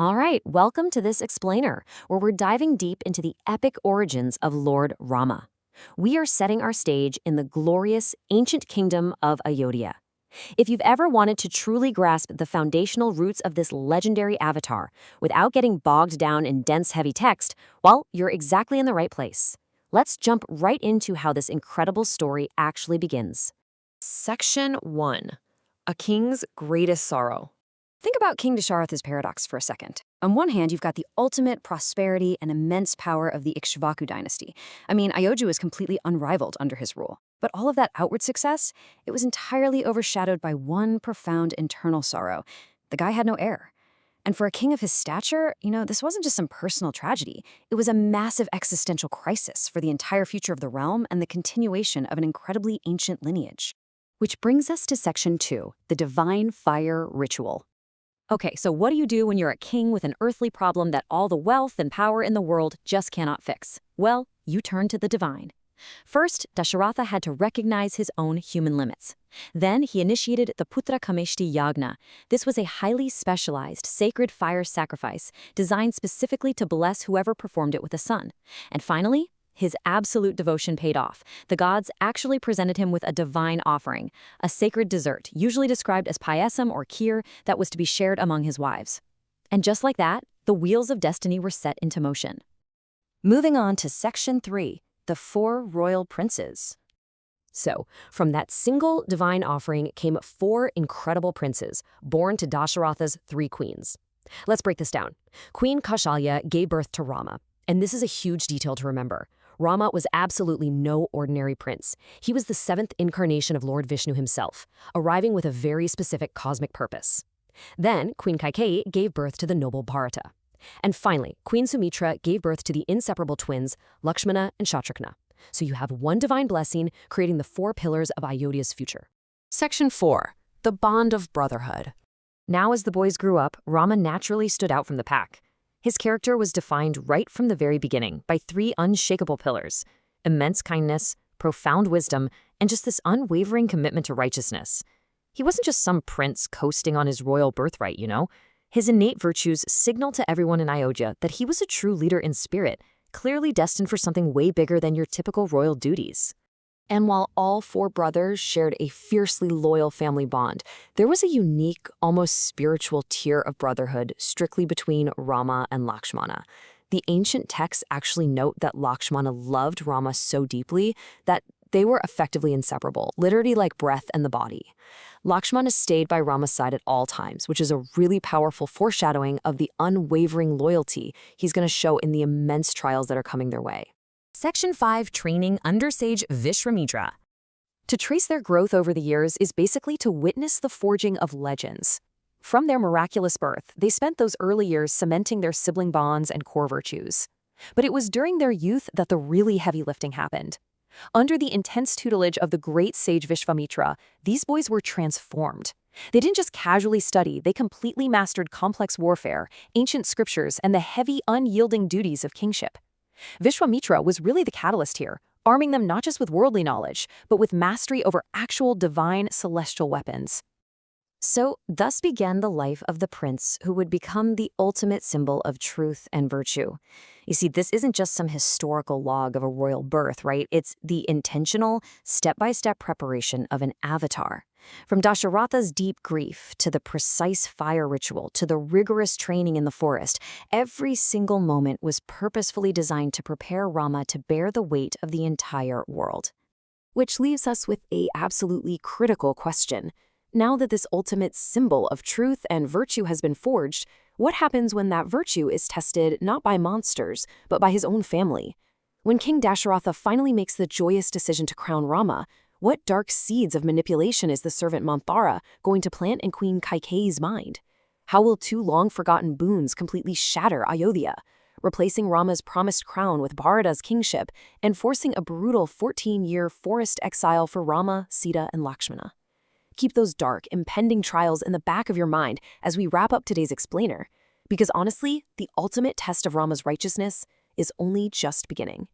All right, welcome to this explainer, where we're diving deep into the epic origins of Lord Rama. We are setting our stage in the glorious ancient kingdom of Ayodhya. If you've ever wanted to truly grasp the foundational roots of this legendary avatar without getting bogged down in dense, heavy text, well, you're exactly in the right place. Let's jump right into how this incredible story actually begins. Section 1. A King's Greatest Sorrow. Think about King Dasharatha's paradox for a second. On one hand, you've got the ultimate prosperity and immense power of the Ikshvaku dynasty. I mean, Ayodhya was completely unrivaled under his rule. But all of that outward success, it was entirely overshadowed by one profound internal sorrow. The guy had no heir. And for a king of his stature, this wasn't just some personal tragedy. It was a massive existential crisis for the entire future of the realm and the continuation of an incredibly ancient lineage. Which brings us to Section 2, the Divine Fire Ritual. Okay, so what do you do when you're a king with an earthly problem that all the wealth and power in the world just cannot fix? Well, you turn to the divine. First, Dasharatha had to recognize his own human limits. Then he initiated the Putra Kameshti Yagna. This was a highly specialized, sacred fire sacrifice designed specifically to bless whoever performed it with a son. And finally, his absolute devotion paid off. The gods actually presented him with a divine offering, a sacred dessert, usually described as payasam or kheer, that was to be shared among his wives. And just like that, the wheels of destiny were set into motion. Moving on to Section 3, the 4 royal princes. So, from that single divine offering came 4 incredible princes, born to Dasharatha's 3 queens. Let's break this down. Queen Kaushalya gave birth to Rama, and this is a huge detail to remember. Rama was absolutely no ordinary prince. He was the 7th incarnation of Lord Vishnu himself, arriving with a very specific cosmic purpose. Then, Queen Kaikeyi gave birth to the noble Bharata. And finally, Queen Sumitra gave birth to the inseparable twins, Lakshmana and Shatrugna. So you have one divine blessing creating the 4 pillars of Ayodhya's future. Section 4. The Bond of Brotherhood. Now as the boys grew up, Rama naturally stood out from the pack. His character was defined right from the very beginning by 3 unshakable pillars: immense kindness, profound wisdom, and just this unwavering commitment to righteousness. He wasn't just some prince coasting on his royal birthright, His innate virtues signaled to everyone in Ayodhya that he was a true leader in spirit, clearly destined for something way bigger than your typical royal duties. And while all 4 brothers shared a fiercely loyal family bond, there was a unique, almost spiritual tier of brotherhood strictly between Rama and Lakshmana. The ancient texts actually note that Lakshmana loved Rama so deeply that they were effectively inseparable, literally like breath and the body. Lakshmana stayed by Rama's side at all times, which is a really powerful foreshadowing of the unwavering loyalty he's going to show in the immense trials that are coming their way. Section 5, Training under Sage Vishwamitra. To trace their growth over the years is basically to witness the forging of legends. From their miraculous birth, they spent those early years cementing their sibling bonds and core virtues. But it was during their youth that the really heavy lifting happened. Under the intense tutelage of the great sage Vishwamitra, these boys were transformed. They didn't just casually study, they completely mastered complex warfare, ancient scriptures, and the heavy, unyielding duties of kingship. Vishwamitra was really the catalyst here, arming them not just with worldly knowledge, but with mastery over actual divine celestial weapons. So, thus began the life of the prince who would become the ultimate symbol of truth and virtue. You see, this isn't just some historical log of a royal birth, right? It's the intentional, step-by-step preparation of an avatar. From Dasharatha's deep grief to the precise fire ritual to the rigorous training in the forest, every single moment was purposefully designed to prepare Rama to bear the weight of the entire world. Which leaves us with an absolutely critical question. Now that this ultimate symbol of truth and virtue has been forged, what happens when that virtue is tested not by monsters, but by his own family? When King Dasharatha finally makes the joyous decision to crown Rama, what dark seeds of manipulation is the servant Manthara going to plant in Queen Kaikeyi's mind? How will 2 long-forgotten boons completely shatter Ayodhya, replacing Rama's promised crown with Bharata's kingship and forcing a brutal 14-year forest exile for Rama, Sita, and Lakshmana? Keep those dark, impending trials in the back of your mind as we wrap up today's explainer, because honestly, the ultimate test of Rama's righteousness is only just beginning.